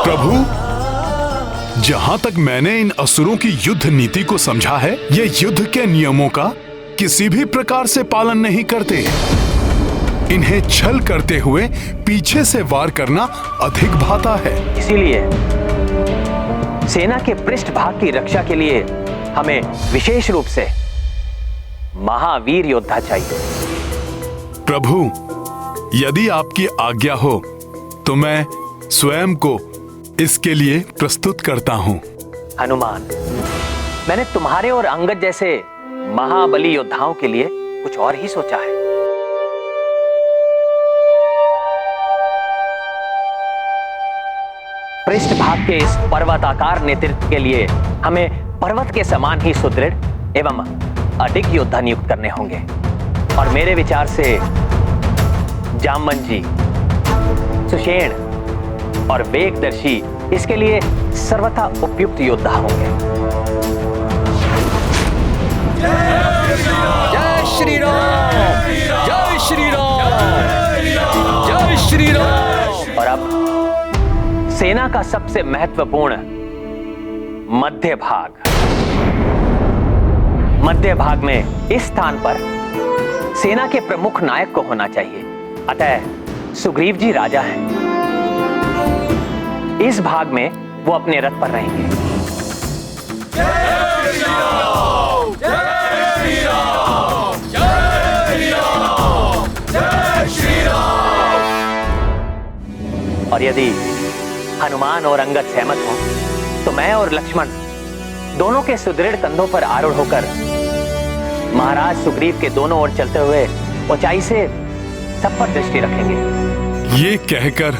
प्रभु, जहां तक मैंने इन असुरों की युद्ध नीति को समझा है, ये युद्ध के नियमों का किसी भी प्रकार से पालन नहीं करते। इन्हें छल करते हुए पीछे से वार करना अधिक भाता है। इसीलिए सेना के पृष्ठभाग की रक्षा के लिए हमें विशेष रूप से महावीर योद्धा चाहिए। प्रभु, यदि आपकी आज्ञा हो तो मैं स्वयं को इसके लिए प्रस्तुत करता हूं। हनुमान, मैंने तुम्हारे और अंगद जैसे महाबली योद्धाओं के लिए कुछ और ही सोचा है। पृष्ठभाग के इस पर्वताकार नेतृत्व के लिए हमें पर्वत के समान ही सुदृढ़ एवं अडिग योद्धा नियुक्त करने होंगे। और मेरे विचार से जामवंत जी, सुषेण और वेगदर्शी इसके लिए सर्वथा उपयुक्त योद्धा होंगे। जय श्री राम, जय श्री राम, जय श्री राम। और अब सेना का सबसे महत्वपूर्ण मध्य भाग में इस स्थान पर सेना के प्रमुख नायक को होना चाहिए। अतः सुग्रीव जी राजा हैं। इस भाग में वो अपने रथ पर रहेंगे। जय श्री राम, जय श्री राम, जय श्री राम, जय श्री राम। और यदि हनुमान और अंगद सहमत हो तो मैं और लक्ष्मण दोनों के सुदृढ़ कंधों पर आरूढ़ होकर महाराज सुग्रीव के दोनों ओर चलते हुए ऊंचाई से सब पर दृष्टि रखेंगे। ये कहकर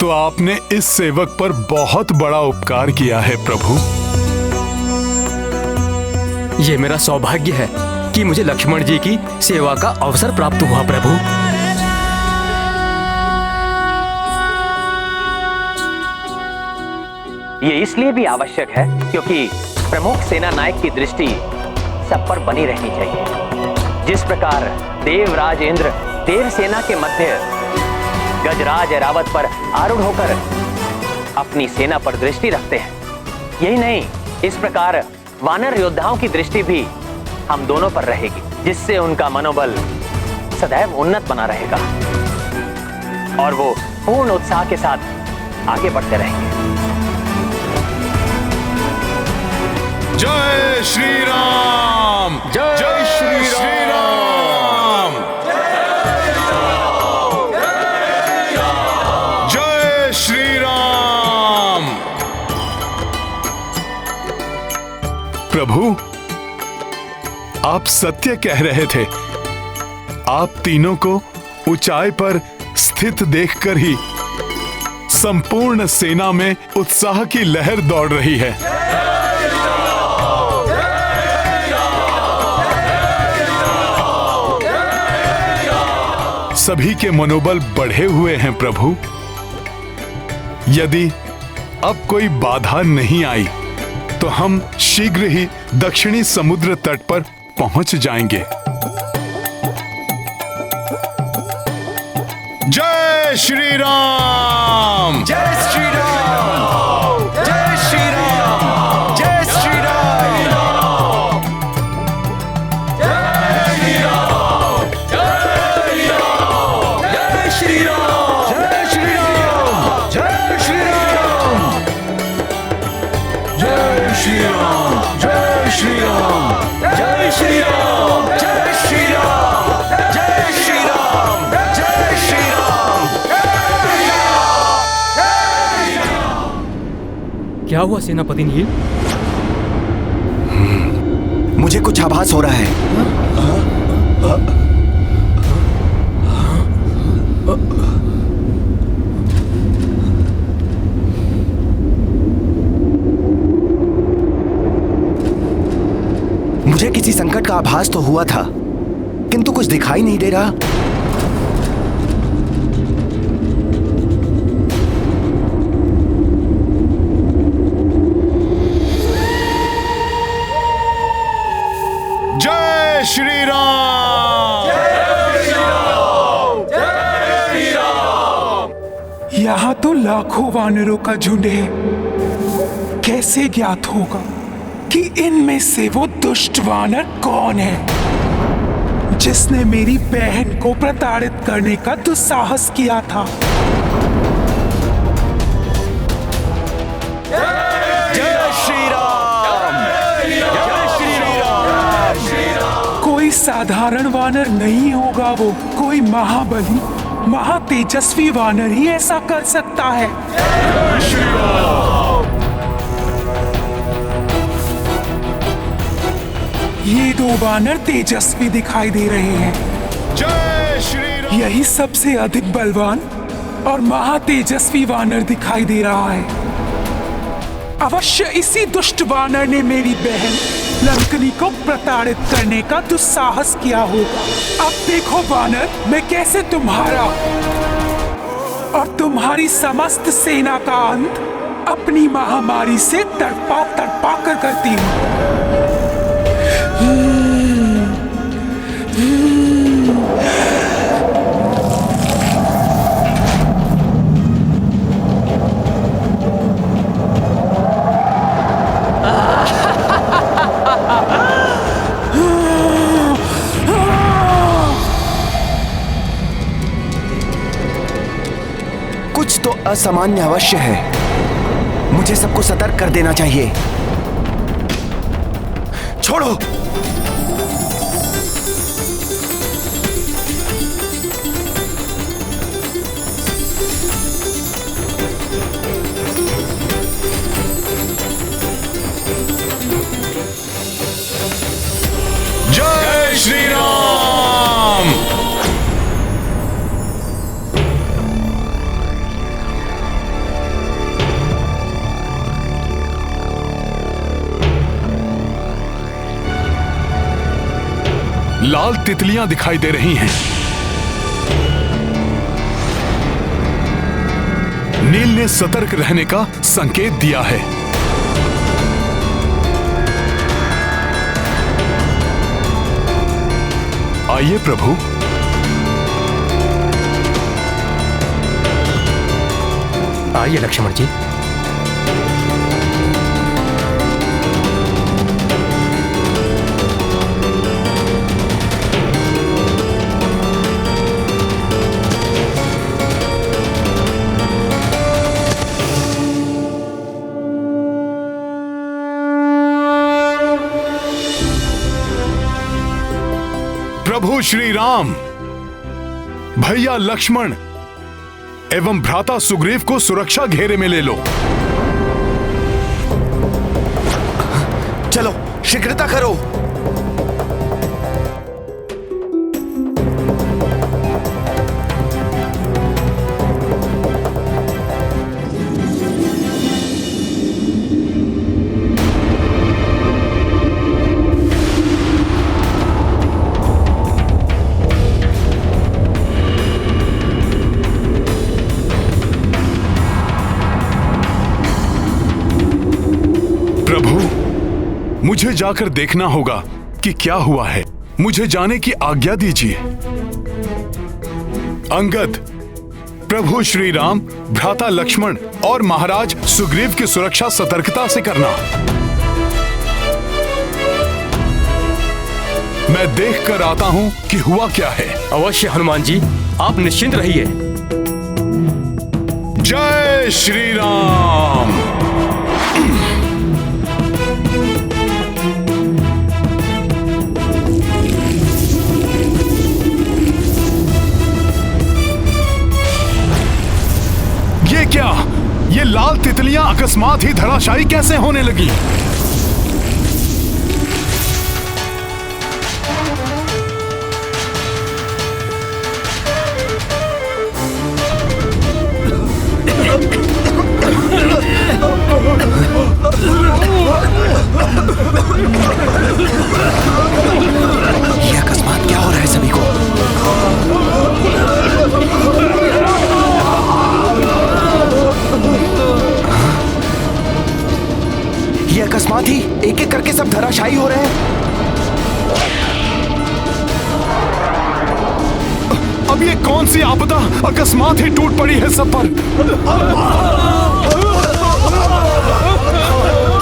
तो आपने इस सेवक पर बहुत बड़ा उपकार किया है प्रभु। ये मेरा सौभाग्य है कि मुझे लक्ष्मण जी की सेवा का अवसर प्राप्त हुआ प्रभु। ये इसलिए भी आवश्यक है क्योंकि प्रमुख सेना नायक की दृष्टि सब पर बनी रहनी चाहिए। जिस प्रकार देवराज इंद्र देव सेना के मध्य गजराज ऐरावत पर आरूढ़ होकर अपनी सेना पर दृष्टि रखते हैं, यही नहीं, इस प्रकार वानर योद्धाओं की दृष्टि भी हम दोनों पर रहेगी, जिससे उनका मनोबल सदैव उन्नत बना रहेगा और वो पूर्ण उत्साह के साथ आगे बढ़ते रहेंगे। जय श्री राम, जय श्री राम, जय श्री राम। प्रभु, आप सत्य कह रहे थे। आप तीनों को ऊंचाई पर स्थित देखकर ही संपूर्ण सेना में उत्साह की लहर दौड़ रही है। सभी के मनोबल बढ़े हुए हैं प्रभु। यदि अब कोई बाधा नहीं आई तो हम शीघ्र ही दक्षिणी समुद्र तट पर पहुंच जाएंगे। जय श्री राम, जय श्री राम, जय श्री राम, जय श्री राम, जय श्री राम, जय श्री राम, जय श्री राम, जय श्री राम, जय श्री राम, जय श्री राम, जय श्री राम, जय श्री राम, जय श्री राम, जय श्री राम। क्या हुआ सेनापति नील? मुझे कुछ आभास हो रहा है। मुझे किसी संकट का आभास तो हुआ था, किंतु कुछ दिखाई नहीं दे रहा। जय श्री राम, जय श्री राम, जय श्री राम। यहाँ तो तो लाखों वानरों का झुंड है। कैसे ज्ञात होगा कि इनमें से वो दुष्ट वानर कौन है जिसने मेरी बहन को प्रताड़ित करने का दुस्साहस किया था? जय श्री राम, जय श्री राम। कोई साधारण वानर नहीं होगा वो, कोई महाबली महातेजस्वी वानर ही ऐसा कर सकता है। ये दो वानर तेजस्वी दिखाई दे रहे हैं। जय श्री राम। यही सबसे अधिक बलवान और महातेजस्वी वानर दिखाई दे रहा है। अवश्य इसी दुष्ट वानर ने मेरी बहन लंकनी को प्रताड़ित करने का दुस्साहस किया होगा। अब देखो वानर, मैं कैसे तुम्हारा और तुम्हारी समस्त सेना का अंत अपनी महामारी से तड़पा तड़पा कर करती हूँ। कुछ तो असामान्य अवश्य है। मुझे सबको सतर्क कर देना चाहिए। छोड़ो। जय श्री राम। लाल तितलियां दिखाई दे रही हैं। नील ने सतर्क रहने का संकेत दिया है। आइए प्रभु। आइए लक्ष्मण जी। प्रभु श्री राम, भैया लक्ष्मण एवं भ्राता सुग्रीव को सुरक्षा घेरे में ले लो। चलो शीघ्रता करो। मुझे जाकर देखना होगा कि क्या हुआ है। मुझे जाने की आज्ञा दीजिए। अंगद, प्रभु श्री राम, भ्राता लक्ष्मण और महाराज सुग्रीव की सुरक्षा सतर्कता से करना। मैं देख कर आता हूं कि हुआ क्या है। अवश्य हनुमान जी, आप निश्चिंत रहिए। जय श्री राम। ये क्या? ये लाल तितलियां अकस्मात ही धराशायी कैसे होने लगी? ये अकस्मात क्या हो रहा है सभी को? ये अकस्मात ही एक एक करके सब धराशायी हो रहे हैं। अब अब ये कौन सी आपदा अकस्मात ही टूट पड़ी है सब पर।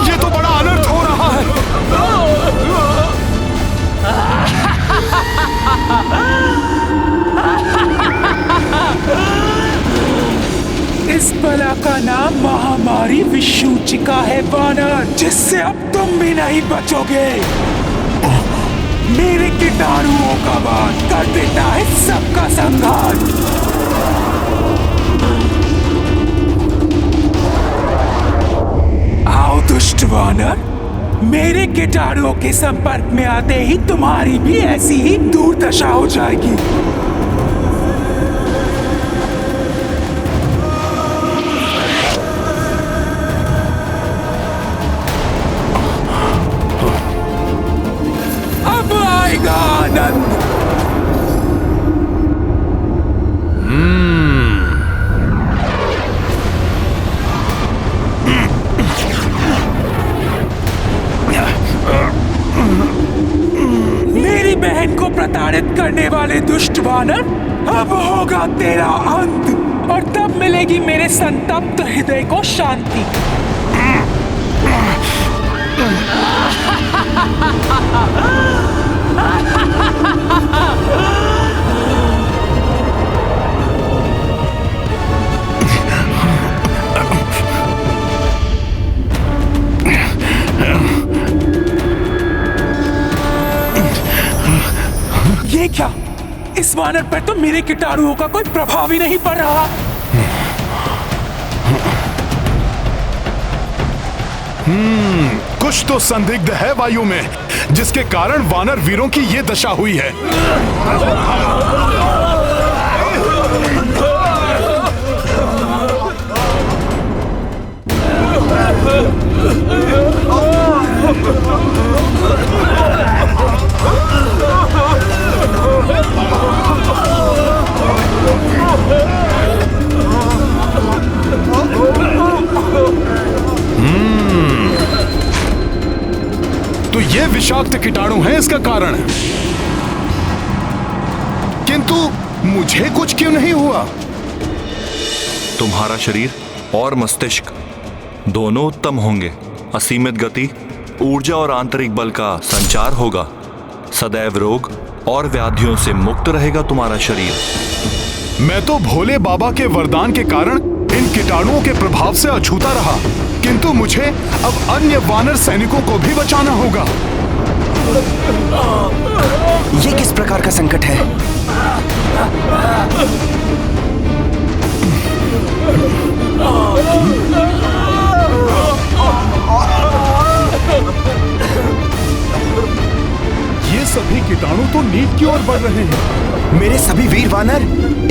ये तो बड़ा अनर्थ हो रहा है। इस बला का नाम महामारी विषूचिका है वानर, जिससे अब तुम भी नहीं बचोगे। मेरे कीटाणुओं का वार कर देता है सबका संहार। आओ दुष्ट वानर, मेरे कीटाणुओं के संपर्क में आते ही तुम्हारी भी ऐसी ही दुर्दशा हो जाएगी। अब आएगा आनंद। मेरी बहन को प्रताड़ित करने वाले दुष्ट वानर, अब होगा तेरा अंत और तब मिलेगी मेरे संतप्त हृदय को शांति। ये क्या? इस वानर पर तो मेरे कीटाणुओं का कोई प्रभाव ही नहीं पड़ रहा। कुछ तो संदिग्ध है वायु में, जिसके कारण वानर वीरों की ये दशा हुई है। तो ये विषाक्त कीटाणु है इसका कारण, किंतु मुझे कुछ क्यों नहीं हुआ? तुम्हारा शरीर और मस्तिष्क दोनों उत्तम होंगे। असीमित गति, ऊर्जा और आंतरिक बल का संचार होगा। सदैव रोग और व्याधियों से मुक्त रहेगा तुम्हारा शरीर। मैं तो भोले बाबा के वरदान के कारण इन कीटाणुओं के प्रभाव से अछूता रहा, किंतु मुझे अब अन्य वानर सैनिकों को भी बचाना होगा। ये किस प्रकार का संकट है? ये सभी कीटाणु तो नीचे की ओर बढ़ रहे हैं। मेरे सभी वीर वानर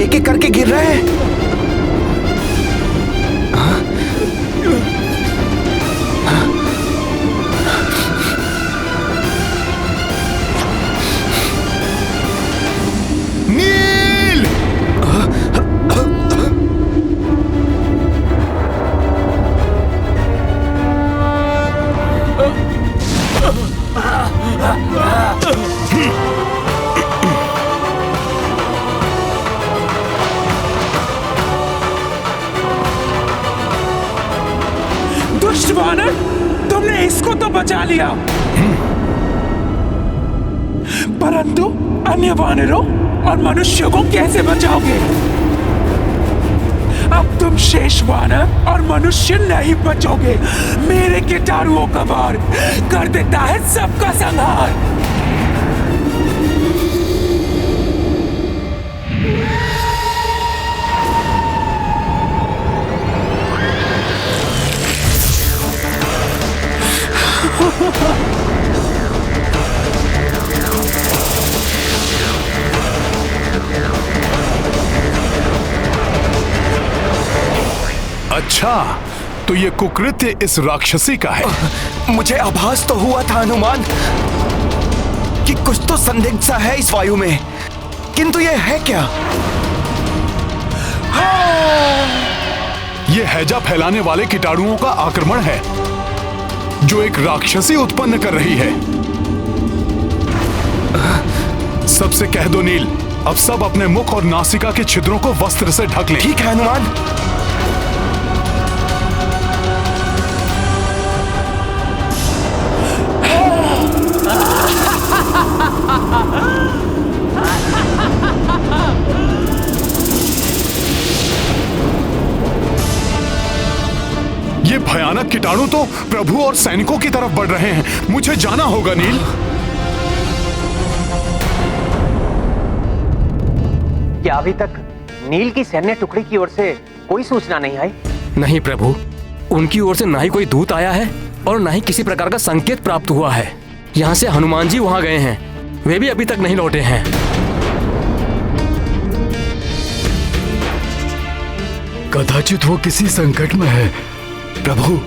एक एक करके गिर रहे हैं। नील! दुष्ट वानर, तुमने इसको तो बचा लिया, परंतु अन्य वानरों और मनुष्यों को कैसे बचाओगे? अब तुम शेष वानर और मनुष्य नहीं बचोगे। मेरे कीटाणुओं का वार कर देता है सबका संहार। अच्छा, तो ये कुकृत्य इस राक्षसी का है। मुझे आभास तो हुआ था हनुमान कि कुछ तो संदिग्ध सा है इस वायु में, किंतु ये है क्या? ये हैजा फैलाने वाले कीटाणुओं का आक्रमण है, जो एक राक्षसी उत्पन्न कर रही है। सबसे कह दो नील, अब सब अपने मुख और नासिका के छिद्रों को वस्त्र से ढक लें। ठीक है हनुमान। ये भयानक कीटाणु तो प्रभु और सैनिकों की तरफ बढ़ रहे हैं। मुझे जाना होगा नील। क्या अभी तक नील की सैन्य टुकड़ी की ओर से कोई सूचना नहीं आई? नहीं प्रभु, उनकी ओर से ना ही कोई दूत आया है और ना ही किसी प्रकार का संकेत प्राप्त हुआ है। यहाँ से हनुमान जी वहाँ गए हैं, वे भी अभी तक नहीं लौटे हैं। कदाचित वो किसी संकट में है। प्रभु,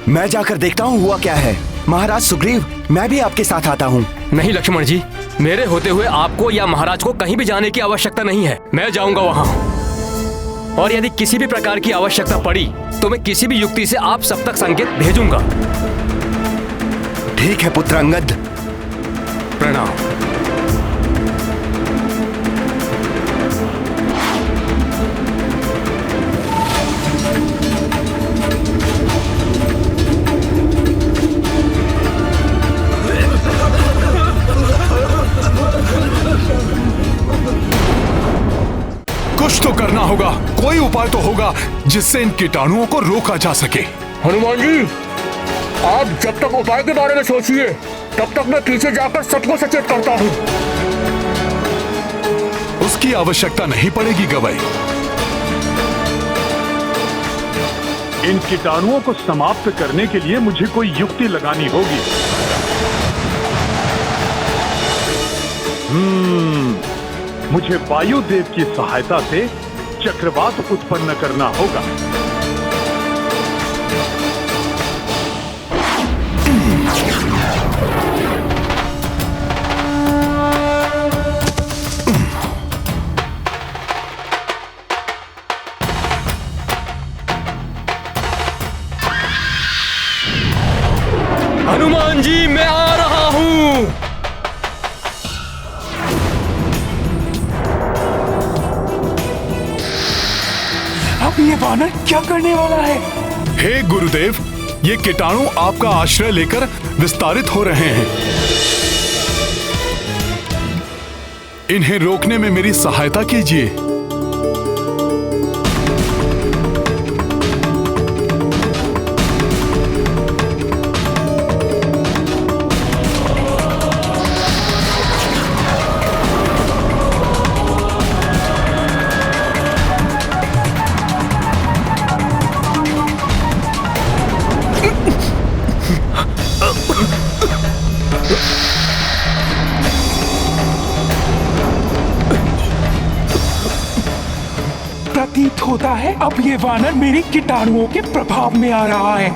मैं जाकर देखता हूँ हुआ क्या है। महाराज सुग्रीव, मैं भी आपके साथ आता हूँ। नहीं लक्ष्मण जी, मेरे होते हुए आपको या महाराज को कहीं भी जाने की आवश्यकता नहीं है। मैं जाऊंगा वहाँ, और यदि किसी भी प्रकार की आवश्यकता पड़ी तो मैं किसी भी युक्ति से आप सब तक संकेत भेजूंगा। ठीक है पुत्र अंगद। प्रणाम। कुछ तो करना होगा, कोई उपाय तो होगा जिससे इन कीटाणुओं को रोका जा सके। हनुमान जी, आप जब तक उपाय के बारे में सोचिए, तब तक मैं पीछे जाकर सबको सचेत करता हूँ। उसकी आवश्यकता नहीं पड़ेगी गवई। इन कीटाणुओं को समाप्त करने के लिए मुझे कोई युक्ति लगानी होगी। मुझे वायुदेव की सहायता से चक्रवात उत्पन्न करना होगा। हनुमान जी, मैं आ रहा हूँ। अब ये वानर क्या करने वाला है? हे गुरुदेव, ये कीटाणु आपका आश्रय लेकर विस्तारित हो रहे हैं। इन्हें रोकने में मेरी सहायता कीजिए। प्रतीत होता है अब ये वानर मेरी कीटाणुओं के प्रभाव में आ रहा है।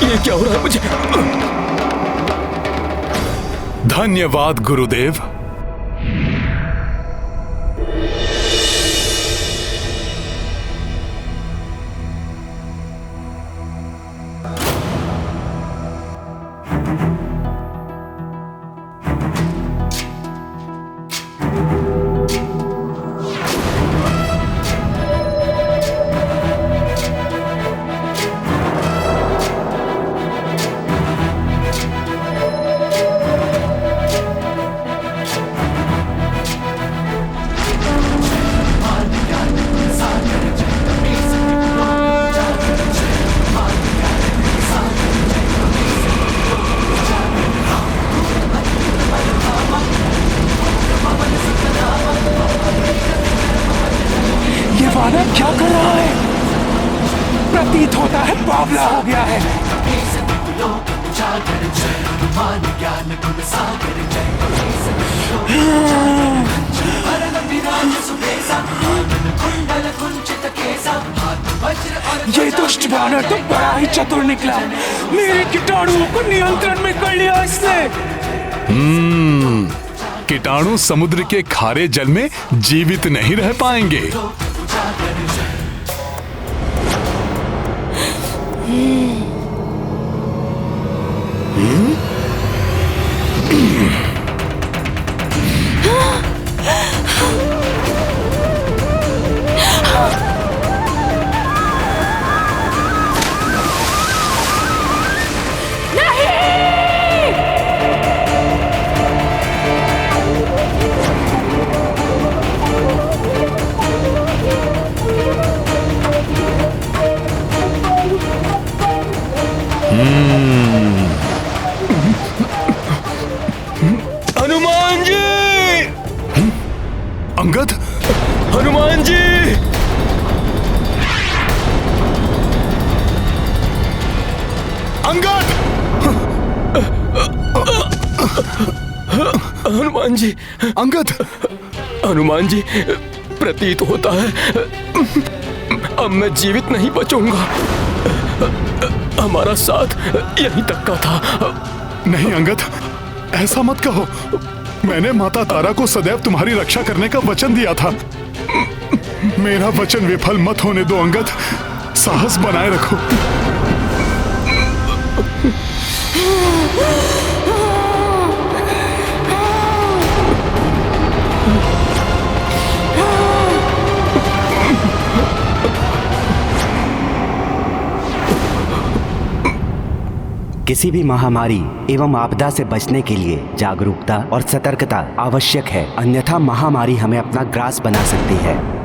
ये क्या हो रहा है मुझे? धन्यवाद गुरुदेव। वानर क्या कर रहा है? प्रतीत होता है बावला हो गया है। ये दुष्ट वानर तो बड़ा ही चतुर निकला। मेरे कीटाणुओं को नियंत्रण में कर लिया इसने। कीटाणु समुद्र के खारे जल में जीवित नहीं रह पाएंगे। हनुमान जी! अंगद, हनुमान जी! अंगद! हनुमान जी! अंगद! हनुमान जी, प्रतीत होता है अब मैं जीवित नहीं बचूंगा। हमारा साथ यहीं तक का था। नहीं अंगद, ऐसा मत कहो। मैंने माता तारा को सदैव तुम्हारी रक्षा करने का वचन दिया था। मेरा वचन विफल मत होने दो अंगद। साहस बनाए रखो। किसी भी महामारी एवं आपदा से बचने के लिए जागरूकता और सतर्कता आवश्यक है, अन्यथा महामारी हमें अपना ग्रास बना सकती है।